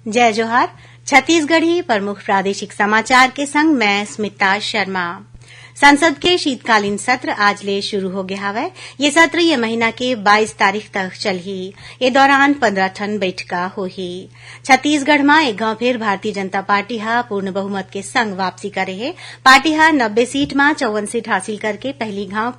जय जोहार। छत्तीसगढ़ी प्रमुख प्रादेशिक समाचार के संग मैं स्मिता शर्मा। संसद के शीतकालीन सत्र आज ले शुरू हो गया हवै। ये सत्र ये महीना के 22 तारीख तक चलही। ए दौरान 15 ठन बैठका होही। छत्तीसगढ़ में एक गांव फिर भारतीय जनता पार्टी हा पूर्ण बहुमत के संग वापसी करे हे। पार्टी हा 90 सीट में 54 सीट हासिल करके पहली गांव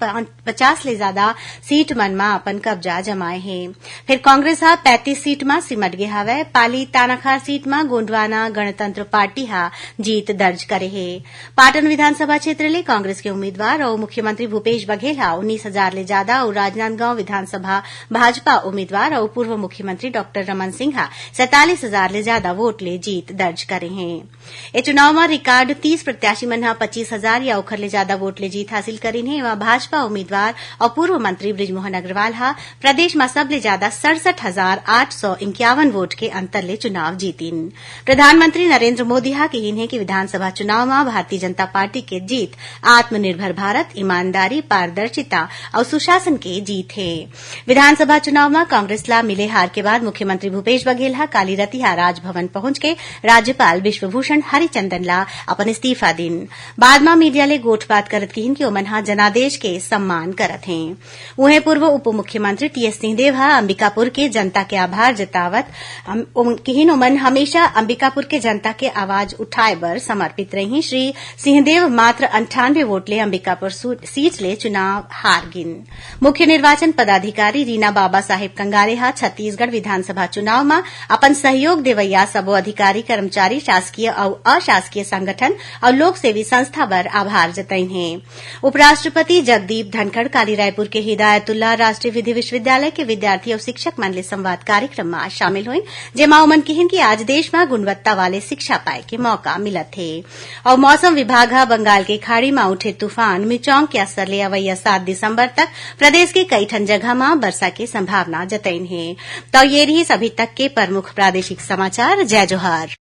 50 ले ज्यादा सीट मन में अपन कब्जा जमाए हे। फिर कांग्रेस हा 35 सीट में सिमट गए हवै। पाली तानाखार सीट में गोंडवाना गणतंत्र पार्टी हा जीत दर्ज करे हे। पाटन विधानसभा क्षेत्र ले कांग्रेस के उम्मीदवार और मुख्यमंत्री भूपेश बघेल 19,000 ले ज्यादा और राजनांदगांव विधानसभा भाजपा उम्मीदवार और पूर्व मुख्यमंत्री डॉक्टर रमन सिंह 47,000 ले ज्यादा वोट ले जीत दर्ज करे हैं। ए चुनाव में रिकॉर्ड 30 प्रत्याशी मन 25,000 या ओखर ले ज्यादा वोट ले जीत हासिल करीन है। वहां भाजपा उम्मीदवार और पूर्व मंत्री बृजमोहन अग्रवाल प्रदेश में सबले ज्यादा 67,851 वोट के अंतर ले चुनाव जीतीन। प्रधानमंत्री नरेंद्र मोदी कहिन है कि विधानसभा चुनाव में भारतीय जनता पार्टी के जीत आत्मनिर्भर भारत, ईमानदारी, पारदर्शिता और सुशासन के जीत है। विधानसभा चुनाव में कांग्रेस ला मिले हार के बाद मुख्यमंत्री भूपेश बघेल काली रतिहा राजभवन पहुंच के राज्यपाल विश्वभूषण हरिचंदन ला अपन इस्तीफा दिन। बाद में मीडिया ले गोठबात करत कहिन कि ओमन जनादेश के सम्मान करत हैं। उहे पूर्व उप मुख्यमंत्री टीएस सिंहदेव अंबिकापुर के जनता के आभार जतावत कहिन ओमन हमेशा अंबिकापुर के जनता के आवाज उठाए बर समर्पित रही। श्री सिंहदेव मात्र 98 वोट ले अंबिकापुर सीट ले चुनाव हार गिन। मुख्य निर्वाचन पदाधिकारी रीना बाबा साहेब कंगारे छत्तीसगढ़ विधानसभा चुनाव में अपन सहयोग देवैया सबो अधिकारी कर्मचारी, शासकीय और अशासकीय संगठन और लोक सेवी संस्था बर आभार जताइन है। उपराष्ट्रपति जगदीप धनखड़ काली रायपुर के हिदायतुल्ला राष्ट्रीय विधि विश्वविद्यालय के विद्यार्थी और शिक्षक मन ले संवाद कार्यक्रम में शामिल हुई, जेमा ओमन कहिन कि आज देश में गुणवत्ता वाले शिक्षा पाए के मौका मिलत है। और मौसम विभाग बंगाल के खाड़ी में उठे तूफान मिचौंग के असर ले अवैया 7 दिसंबर तक प्रदेश के कई ठन जगह में वर्षा की संभावना जताइन है। तो ये रही अभी तक के प्रमुख प्रादेशिक समाचार। जय जोहार।